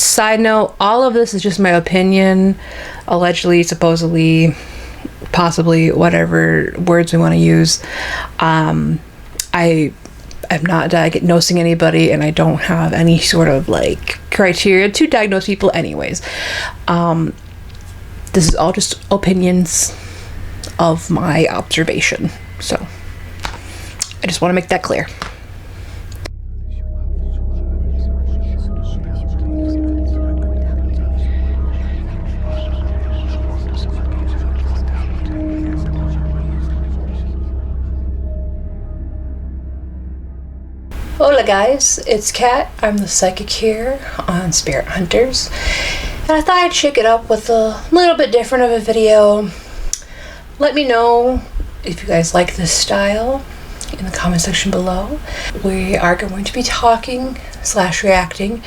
Side note, all of this is just my opinion. Allegedly, supposedly, possibly, whatever words we want to use. I am not diagnosing anybody, and I don't have any sort of like criteria to diagnose people anyways. This is all just opinions of my observation. So I just want to make that clear. Hola guys, it's Kat. I'm the psychic here on Spirit Hunters, and I thought I'd shake it up with a little bit different of a video. Let me know if you guys like this style in the comment section below. We are going to be talking / reacting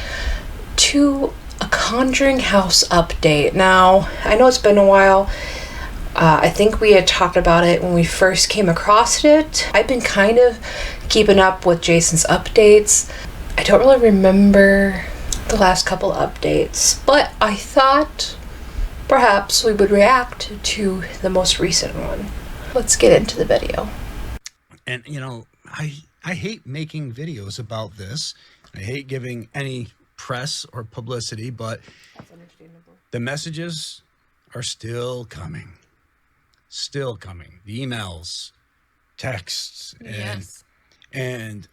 to a Conjuring House update. Now, I know it's been a while. I think we had talked about it when we first came across it. I've been kind of keeping up with Jason's updates. I don't really remember the last couple updates, but I thought perhaps we would react to the most recent one. Let's get into the video. And you know, I hate making videos about this. I hate giving any press or publicity, but that's understandable. The messages are still coming. Still coming. The emails, texts, and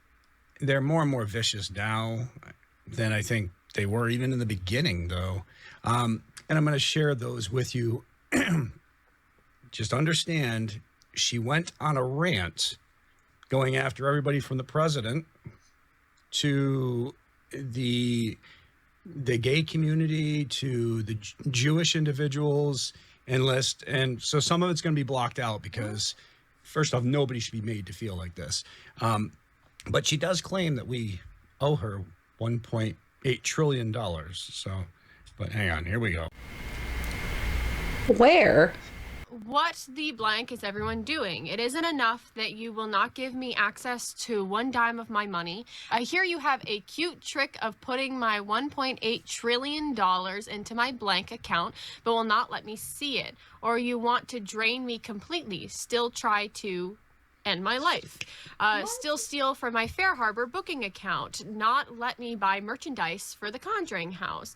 they're more and more vicious now than I think they were even in the beginning, though. And I'm going to share those with you. Just understand, she went on a rant going after everybody from the president to the gay community to the Jewish individuals and so some of it's going to be blocked out because first off, nobody should be made to feel like this. But she does claim that we owe her $1.8 trillion. So, but hang on, here we go. Where? What the blank is everyone doing? It isn't enough that you will not give me access to 1 dime of my money. I hear you have a cute trick of putting my $1.8 trillion into my blank account, but will not let me see it. Or you want to drain me completely, still try to end my life. Still steal from my Fair Harbor booking account, not let me buy merchandise for the Conjuring House.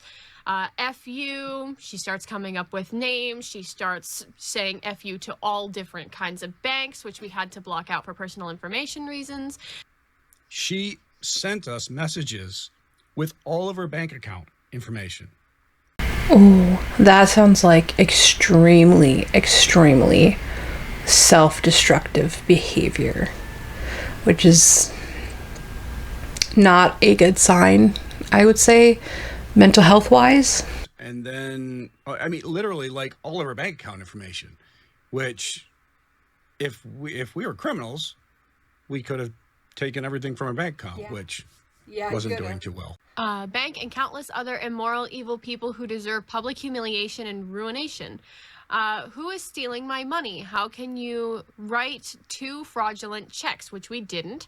F you, she starts coming up with names, she starts saying F you to all different kinds of banks, which we had to block out for personal information reasons. She sent us messages with all of her bank account information. Oh, that sounds like extremely self-destructive behavior, which is not a good sign, I would say, mental health wise. And then, I mean, literally like all of her bank account information, which if we were criminals, we could have taken everything from her bank account, which wasn't doing too well. Bank and countless other immoral, evil people who deserve public humiliation and ruination. Who is stealing my money? How can you write 2 fraudulent checks, which we didn't?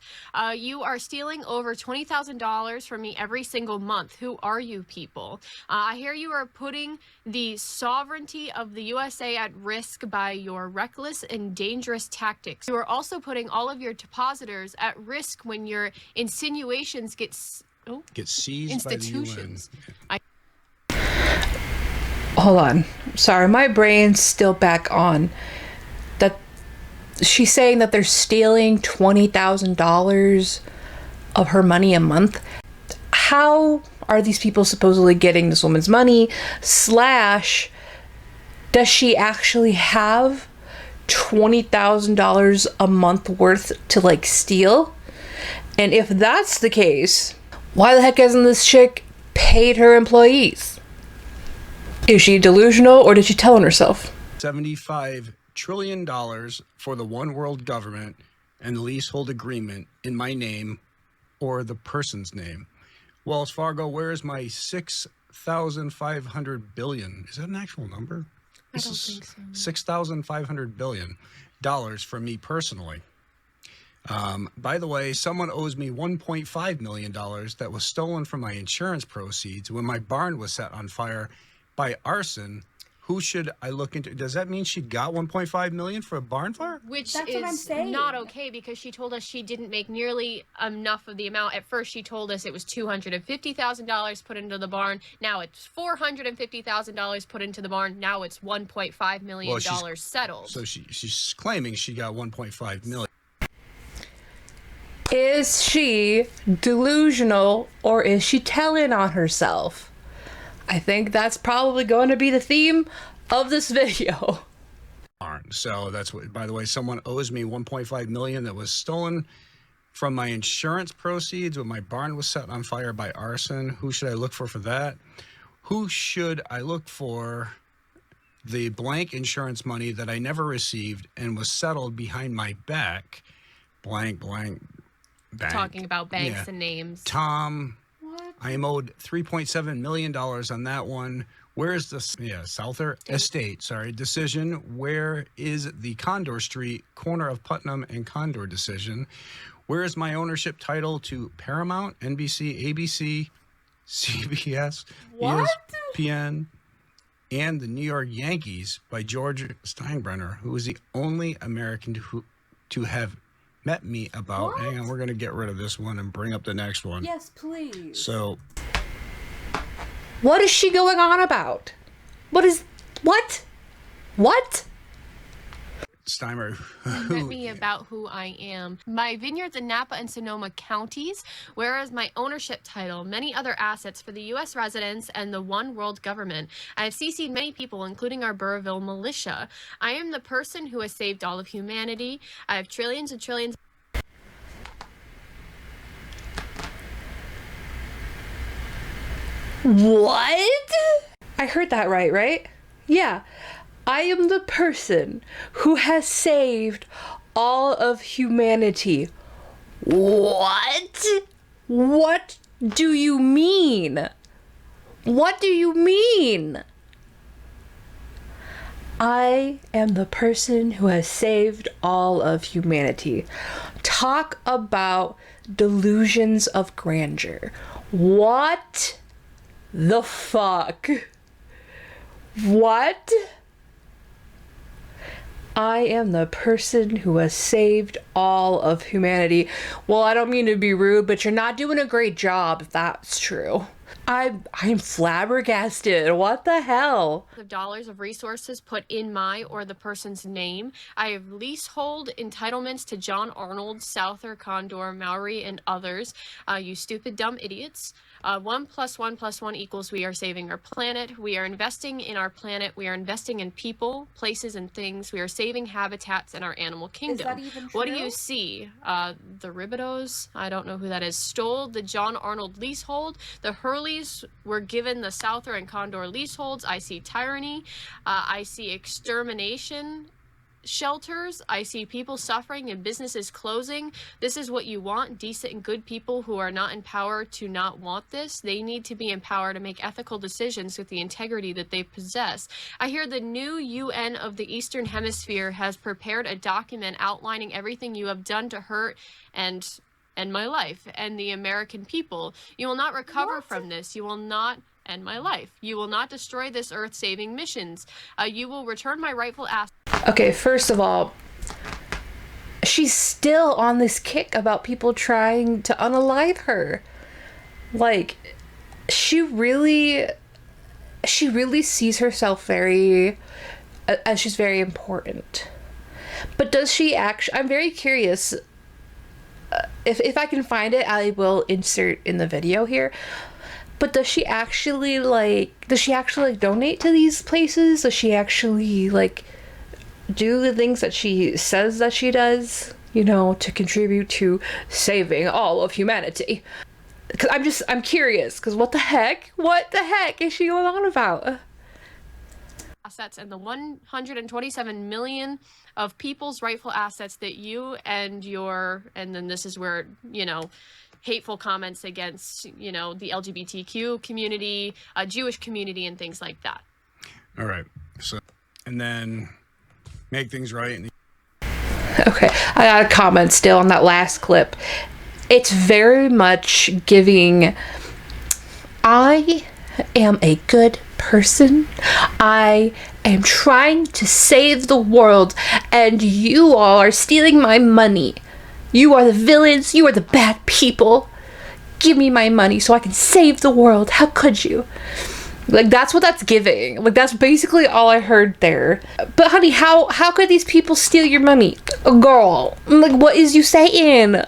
You are stealing over $20,000 from me every single month. Who are you people? I hear you are putting the sovereignty of the USA at risk by your reckless and dangerous tactics. You are also putting all of your depositors at risk when your insinuations get seized institutions. By the UN. Hold on. Sorry, my brain's still back on. That she's saying that they're stealing $20,000 of her money a month. How are these people supposedly getting this woman's money? / does she actually have $20,000 a month worth to like steal? And if that's the case, why the heck hasn't this chick paid her employees? Is she delusional, or did she tell on herself? $75 trillion for the one world government and the leasehold agreement in my name or the person's name. Wells Fargo, where is my 6,500 billion? Is that an actual number? I don't think so. $6,500 billion for me personally. By the way, someone owes me $1.5 million that was stolen from my insurance proceeds when my barn was set on fire by arson. Who should I look into? Does that mean she got 1.5 million for a barn fire? Which That's what I'm is saying. not okay, because she told us she didn't make nearly enough of the amount. At first, she told us it was $250,000 put into the barn. Now it's $450,000 put into the barn. Now it's $1.5 million settled. So she's claiming she got 1.5 million. Is she delusional, or is she telling on herself? I think that's probably going to be the theme of this video. So that's what, by the way, someone owes me 1.5 million that was stolen from my insurance proceeds when my barn was set on fire by arson. Who should I look for that? Who should I look for the blank insurance money that I never received and was settled behind my back? Blank bank. Talking about banks and names. Tom. What? I am owed $3.7 million on that one. Where is the Souther Estate? Decision? Where is the Condor Street, corner of Putnam and Condor decision? Where is my ownership title to Paramount, NBC, ABC, CBS, What? ESPN, and the New York Yankees by George Steinbrenner, who is the only American to have met me about. What? Hang on, we're going to get rid of this one and bring up the next one. Yes, please. So, what is she going on about? What? Steimer, Met me about who I am. My vineyards in Napa and Sonoma counties, whereas my ownership title, many other assets for the U.S. residents and the one world government. I have CC'd many people, including our Burrillville militia. I am the person who has saved all of humanity. I have trillions and trillions. What? I heard that right? Yeah. I am the person who has saved all of humanity. What? What do you mean? What do you mean? I am the person who has saved all of humanity. Talk about delusions of grandeur. What the fuck? What? I am the person who has saved all of humanity. Well, I don't mean to be rude, but you're not doing a great job if that's true. I'm flabbergasted. What the hell? Of dollars of resources put in my or the person's name. I have leasehold entitlements to John Arnold, Souther, Condor, Maori, and others. You stupid, dumb idiots. 1 + 1 + 1 = we are saving our planet. We are investing in our planet. We are investing in people, places, and things. We are saving habitats in our animal kingdom. Is that even What do true? you see? The Ribidos, I don't know who that is, stole the John Arnold leasehold. The Hurleys were given the Souther and Condor leaseholds. I see tyranny. I see extermination shelters. I see people suffering and businesses closing. This is what you want, decent and good people who are not in power to not want this. They need to be in power to make ethical decisions with the integrity that they possess. I hear the new UN of the Eastern Hemisphere has prepared a document outlining everything you have done to hurt and my life and the American people. You will not recover from this. You will not end my life. You will not destroy this earth-saving missions. You will return my rightful assets. Okay, first of all, she's still on this kick about people trying to unalive her. Like, she really sees herself as she's very important. But does she actually, I'm very curious, if I can find it, I will insert in the video here. But does she actually donate to these places? Does she actually do the things that she says that she does, to contribute to saving all of humanity? Because I'm curious, because what the heck is she going on about? Assets and the 127 million of people's rightful assets that you and then this is where, hateful comments against, the LGBTQ community, Jewish community, and things like that. all right. So, and then make things right. Okay, I got a comment still on that last clip. It's very much giving, I am a good person. I am trying to save the world, and you all are stealing my money. You are the villains. You are the bad people. Give me my money so I can save the world. How could you? Like, that's what that's giving. Like, that's basically all I heard there. But honey, how could these people steal your money? Girl, like, what is you saying?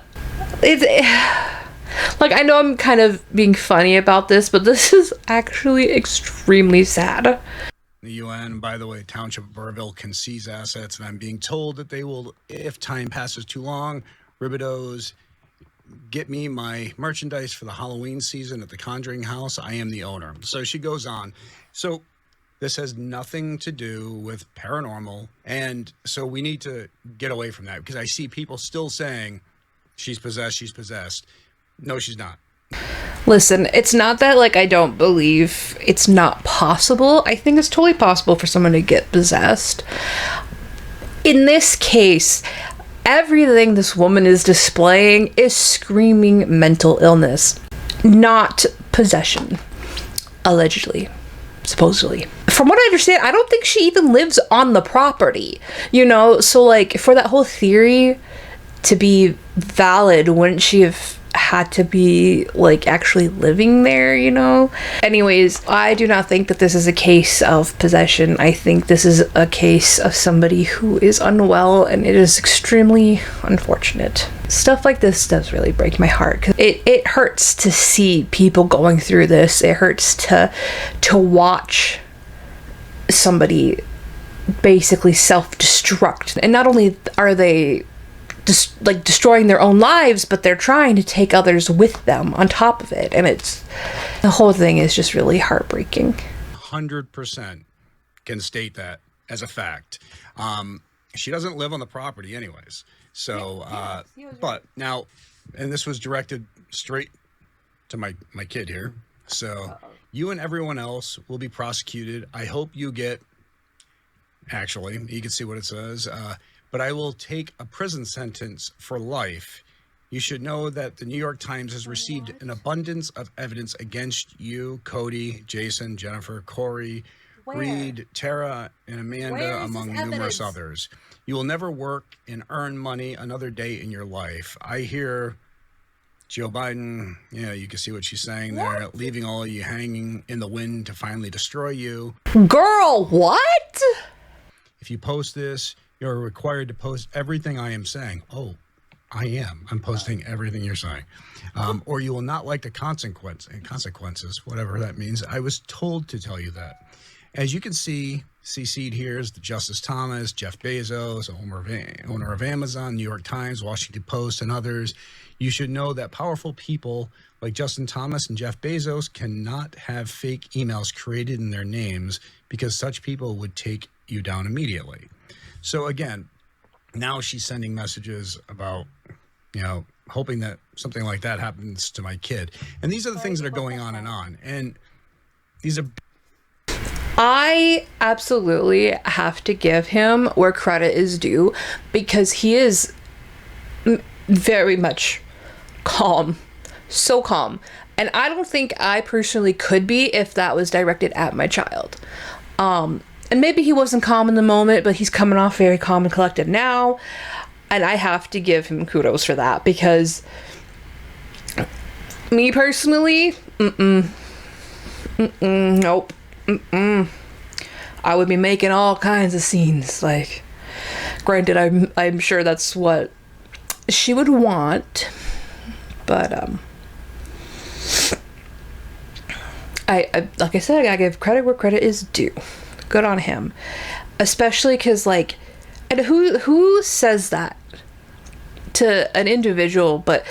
Like, I know I'm kind of being funny about this, but this is actually extremely sad. The UN, by the way, Township of Burrville can seize assets, and I'm being told that they will, if time passes too long, Ribideau's get me my merchandise for the Halloween season at the Conjuring house. I am the owner. So she goes on. So this has nothing to do with paranormal. And so we need to get away from that, because I see people still saying she's possessed, she's possessed. No, she's not. Listen, it's not that, like, I don't believe it's not possible. I think it's totally possible for someone to get possessed. In this case, everything this woman is displaying is screaming mental illness, not possession. Allegedly. Supposedly. From what I understand, I don't think she even lives on the property. You know, so, like, for that whole theory to be valid, wouldn't she have had to be, like, actually living there, you know? Anyways, I do not think that this is a case of possession. I think this is a case of somebody who is unwell, and it is extremely unfortunate. Stuff like this does really break my heart, because it hurts to see people going through this. It hurts to watch somebody basically self-destruct. And not only are they destroying their own lives, but they're trying to take others with them on top of it, and the whole thing is just really heartbreaking. 100% can state that as a fact. She doesn't live on the property anyways, so but now, and this was directed straight to my kid here, so you and everyone else will be prosecuted. I hope you get, actually, you can see what it says, but I will take a prison sentence for life. You should know that the New York Times has received an abundance of evidence against you, Cody, Jason, Jennifer, Corey, Reed, Tara, and Amanda, among numerous others. You will never work and earn money another day in your life. I hear Joe Biden, yeah, you can see what she's saying there, leaving all of you hanging in the wind to finally destroy you. Girl, what? If you post this, you're required to post everything I am saying. Oh, I am. I'm posting everything you're saying. Or you will not like the consequences, whatever that means. I was told to tell you that. As you can see, CC'd here is the Justice Thomas, Jeff Bezos, owner of Amazon, New York Times, Washington Post, and others. You should know that powerful people like Justin Thomas and Jeff Bezos cannot have fake emails created in their names, because such people would take you down immediately. So again, now she's sending messages about, you know, hoping that something like that happens to my kid. And these are the things that are going on. And these are... I absolutely have to give him where credit is due, because he is very much calm. So calm. And I don't think I personally could be if that was directed at my child. And maybe he wasn't calm in the moment, but he's coming off very calm and collected now. And I have to give him kudos for that, because me personally, nope. I would be making all kinds of scenes. Like, granted, I'm sure that's what she would want, but I like I said, I gotta give credit where credit is due. Good on him, especially because, like, and who says that to an individual? But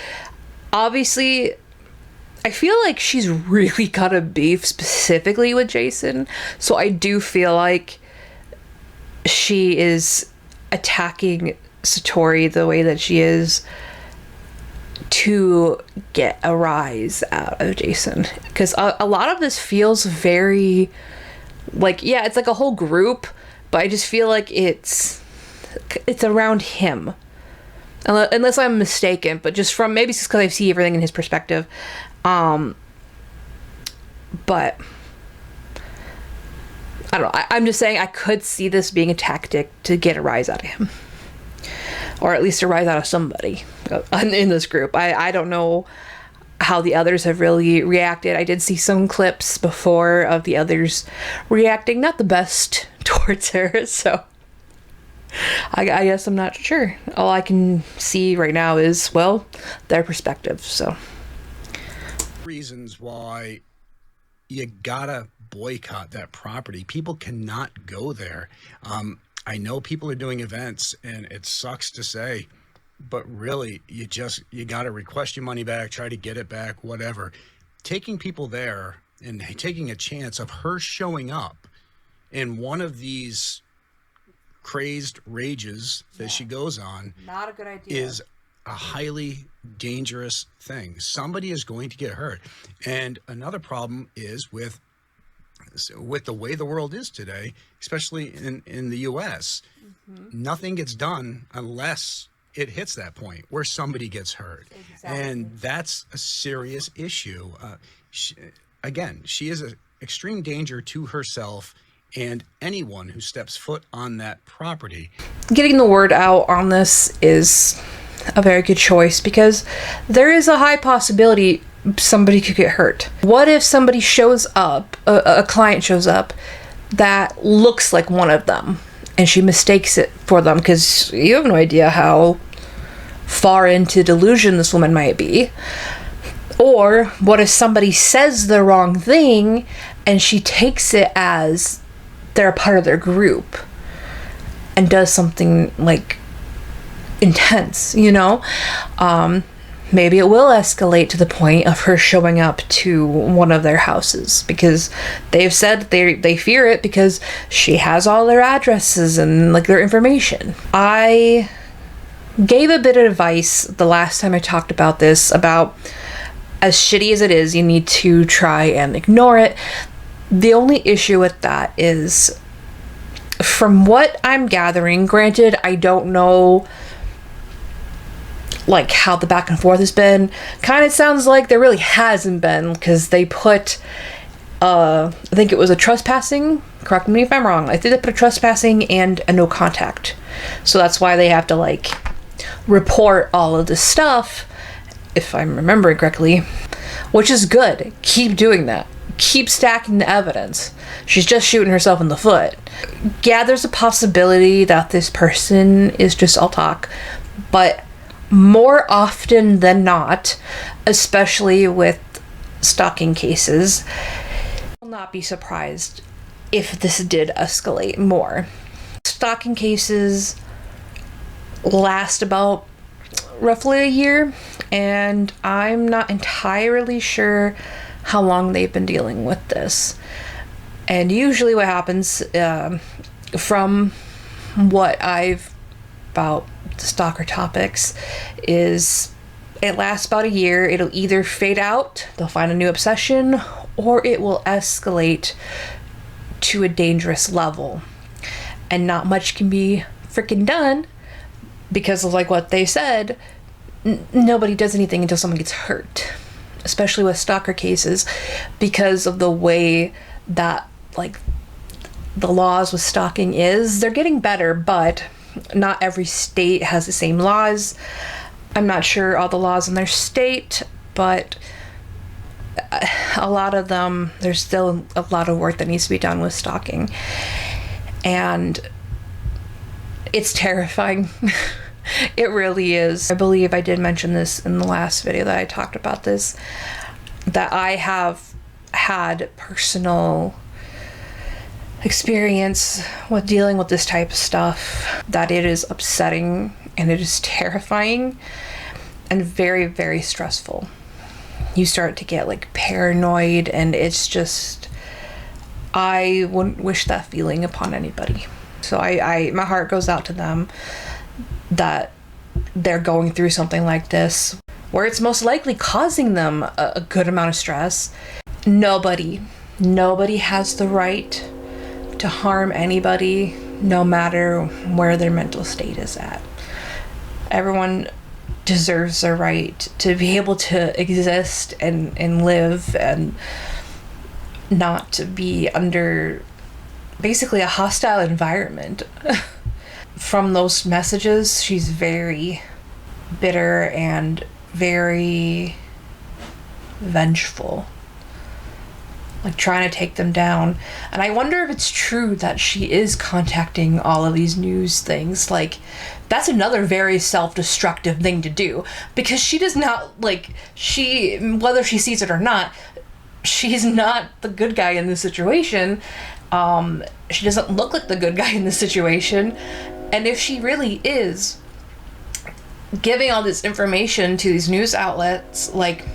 obviously, I feel like she's really got a beef specifically with Jason, so I do feel like she is attacking Satori the way that she is to get a rise out of Jason, because a lot of this feels very like, yeah, it's like a whole group, but I just feel like it's around him. unless I'm mistaken, but just from, maybe it's because I see everything in his perspective. But I don't know. I'm just saying I could see this being a tactic to get a rise out of him, or at least a rise out of somebody in this group. I don't know how the others have really reacted. I did see some clips before of the others reacting not the best towards her, so I guess I'm not sure. All I can see right now is, well, their perspective. So Reasons why you gotta boycott that property. People cannot go there. I know people are doing events, and it sucks to say, but really, you got to request your money back, try to get it back, whatever. Taking people there and taking a chance of her showing up in one of these crazed rages that she goes on, not a good idea, is a highly dangerous thing. Somebody is going to get hurt. And another problem is with the way the world is today, especially in the US, nothing gets done unless it hits that point where somebody gets hurt. Exactly. And that's a serious issue. She is an extreme danger to herself and anyone who steps foot on that property. Getting the word out on this is a very good choice, because there is a high possibility somebody could get hurt. What if somebody shows up, a client shows up that looks like one of them, and she mistakes it for them, because you have no idea how far into delusion this woman might be. Or what if somebody says the wrong thing and she takes it as they're a part of their group and does something like intense, you know? Maybe it will escalate to the point of her showing up to one of their houses, because they've said they fear it because she has all their addresses and like their information. I gave a bit of advice the last time I talked about this, about as shitty as it is, you need to try and ignore it. The only issue with that is, from what I'm gathering, granted, I don't know like how the back and forth has been. Kind of sounds like there really hasn't been, because they put I think it was a trespassing, correct me if I'm wrong, I think they put a trespassing and a no contact, so that's why they have to like report all of this stuff, if I'm remembering correctly, which is good. Keep doing that. Keep stacking the evidence. She's just shooting herself in the foot. Yeah, there's a possibility that this person is just all talk, but more often than not, especially with stalking cases, I will not be surprised if this did escalate more. Stalking cases last about roughly a year, and I'm not entirely sure how long they've been dealing with this. And usually what happens, from what I've about stalker topics, is it lasts about a year. It'll either fade out, they'll find a new obsession, or it will escalate to a dangerous level, and not much can be freaking done, because of like what they said, nobody does anything until someone gets hurt, especially with stalker cases, because of the way that like the laws with stalking is. They're getting better, but not every state has the same laws. I'm not sure all the laws in their state, but a lot of them, there's still a lot of work that needs to be done with stalking, and it's terrifying. It really is. I believe I did mention this in the last video that I talked about this, that I have had personal experience with dealing with this type of stuff, that it is upsetting and it is terrifying and very, very stressful. You start to get like paranoid, and it's just, I wouldn't wish that feeling upon anybody. So I my heart goes out to them that they're going through something like this, where it's most likely causing them a good amount of stress. Nobody has the right to harm anybody, no matter where their mental state is at. Everyone deserves the right to be able to exist and live and not to be under basically a hostile environment. From those messages, she's very bitter and very vengeful, like trying to take them down. And I wonder if it's true that she is contacting all of these news things. Like, that's another very self-destructive thing to do, because she does not, like, whether she sees it or not, she's not the good guy in this situation. She doesn't look like the good guy in this situation. And if she really is giving all this information to these news outlets, like,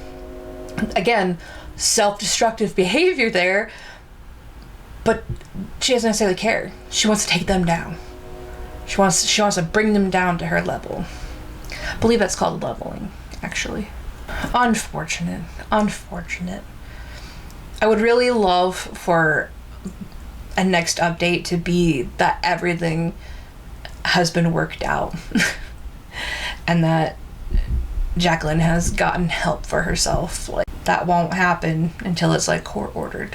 again, self-destructive behavior there, but she doesn't necessarily care. She wants to take them down. She wants to bring them down to her level. I believe that's called leveling, actually. Unfortunate. I would really love for a next update to be that everything has been worked out and that Jacqueline has gotten help for herself. Like, that won't happen until it's like court ordered,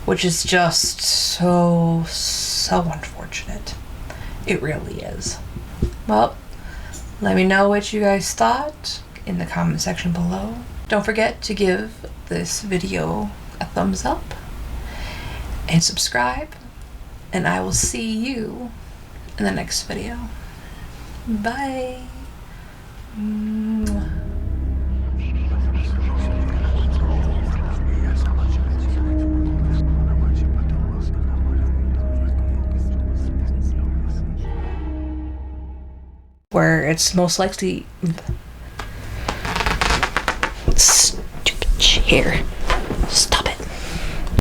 which is just so unfortunate. It really is. Well, let me know what you guys thought in the comment section below. Don't forget to give this video a thumbs up and subscribe, and I will see you in the next video. Bye. Mwah. Where it's most likely... Stupid chair.